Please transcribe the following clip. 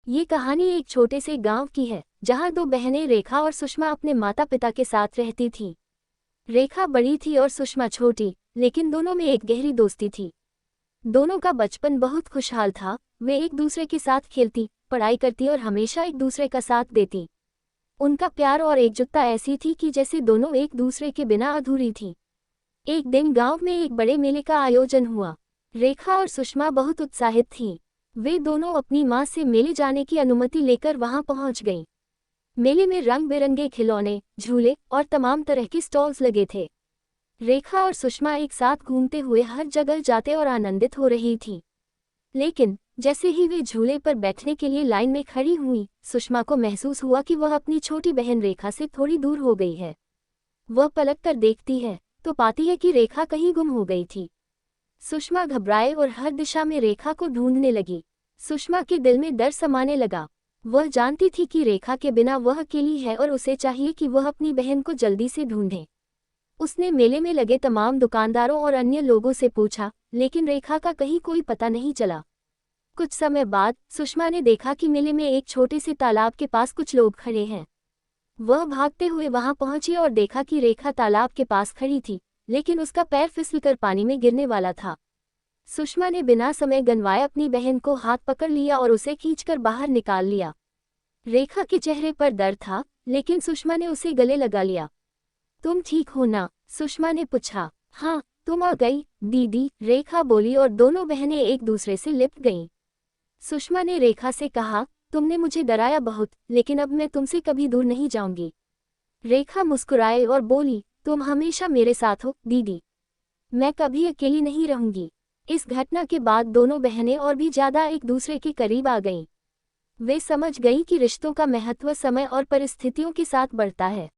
ये कहानी एक छोटे से गांव की है जहां दो बहनें रेखा और सुषमा अपने माता पिता के साथ रहती थीं। रेखा बड़ी थी और सुषमा छोटी, लेकिन दोनों में एक गहरी दोस्ती थी। दोनों का बचपन बहुत खुशहाल था। वे एक दूसरे के साथ खेलती, पढ़ाई करती और हमेशा एक दूसरे का साथ देती। उनका प्यार और एकजुटता ऐसी थी कि जैसे दोनों एक दूसरे के बिना अधूरी थी। एक दिन गांव में एक बड़े मेले का आयोजन हुआ। रेखा और सुषमा बहुत उत्साहित थीं। वे दोनों अपनी मां से मेले जाने की अनुमति लेकर वहां पहुंच गईं। मेले में रंग बिरंगे खिलौने, झूले और तमाम तरह के स्टॉल्स लगे थे। रेखा और सुषमा एक साथ घूमते हुए हर जगह जाते और आनंदित हो रही थीं। लेकिन जैसे ही वे झूले पर बैठने के लिए लाइन में खड़ी हुईं, सुषमा को महसूस हुआ कि वह अपनी छोटी बहन रेखा से थोड़ी दूर हो गई है। वह पलट कर देखती है तो पाती है कि रेखा कहीं गुम हो गई थी। सुषमा घबराए और हर दिशा में रेखा को ढूंढने लगी। सुषमा के दिल में डर समाने लगा। वह जानती थी कि रेखा के बिना वह अकेली है और उसे चाहिए कि वह अपनी बहन को जल्दी से ढूंढे। उसने मेले में लगे तमाम दुकानदारों और अन्य लोगों से पूछा, लेकिन रेखा का कहीं कोई पता नहीं चला। कुछ समय बाद सुषमा ने देखा कि मेले में एक छोटे से तालाब के पास कुछ लोग खड़े हैं। वह भागते हुए वहां पहुंची और देखा कि रेखा तालाब के पास खड़ी थी, लेकिन उसका पैर फिसलकर पानी में गिरने वाला था। सुषमा ने बिना समय गंवाए अपनी बहन को हाथ पकड़ लिया और उसे खींचकर बाहर निकाल लिया। रेखा के चेहरे पर दर्द था, लेकिन सुषमा ने उसे गले लगा लिया। तुम ठीक हो ना? सुषमा ने पूछा। हाँ, तुम आ गई दीदी, रेखा बोली और दोनों बहनें एक दूसरे से लिपट गईं। सुषमा ने रेखा से कहा, तुमने मुझे डराया बहुत, लेकिन अब मैं तुमसे कभी दूर नहीं जाऊंगी। रेखा मुस्कुराए और बोली, तुम हमेशा मेरे साथ हो दीदी। मैं कभी अकेली नहीं रहूंगी। इस घटना के बाद दोनों बहनें और भी ज्यादा एक दूसरे के करीब आ गईं। वे समझ गईं कि रिश्तों का महत्व समय और परिस्थितियों के साथ बढ़ता है।